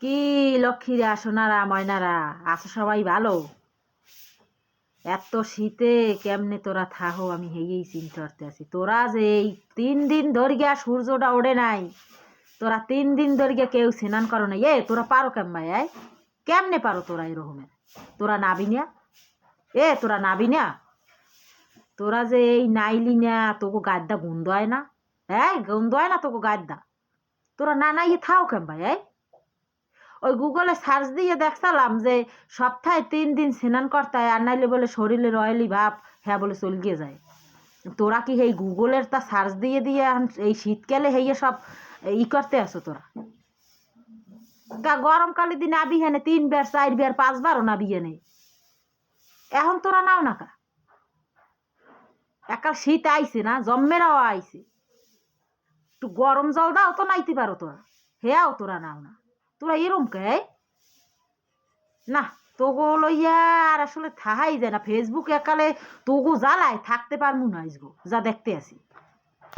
কি লক্ষ্মীরা সোনারা ময়নারা আছো সবাই ভালো? এত শীতে কেমনে তোরা থাকো আমি হেয়েই চিন্তা করতে আছি। তোরা যে এই 3 দিন ধরিয়া সূর্যটা ওঠে নাই, তোরা 3 দিন ধরিয়া কেউ স্নান করো না। তোরা পারো কেমন কেমনে পারো তোরা এরকমের? তোরা নাবি না? তোরা নাবি না? তোরা যে এই নাইলি না, তোকে গাদ্দা গন্ধ হয় না? গন্ধ হয় না তোকে গাদ্দা? তোরা না নাই থাও কেমন ওই গুগলে সার্চ দিয়ে দেখছিলাম যে সপ্তাহে 3 দিন স্নান করতে হয়, আর নাইলে বলে শরীরের অয়েলি ভাব হ্যাঁ বলে চল গিয়ে যায়। তোরা কি এই গুগলের তা সার্চ দিয়ে দিয়ে এই শীতকালে হেয়ে সব করতে আসো তোরা? গরমকালে দিন নাবি হেনে 3 বার 4 বার 5বারও নাবি হেনে। এখন তোরা নাও না কা? একাল শীত আইছে না, জম্মেরাও আইছে, একটু গরম জল দাও তো নাইতে পারো তোরা, হেয়াও তোরা নাও না। তোরা এরম কে না? তোগো লইয়া আর আসলে থাহাই যায় না। ফেসবুক একালে তোগো জ্বালায় থাকতে পারমু না। যা দেখতে আসি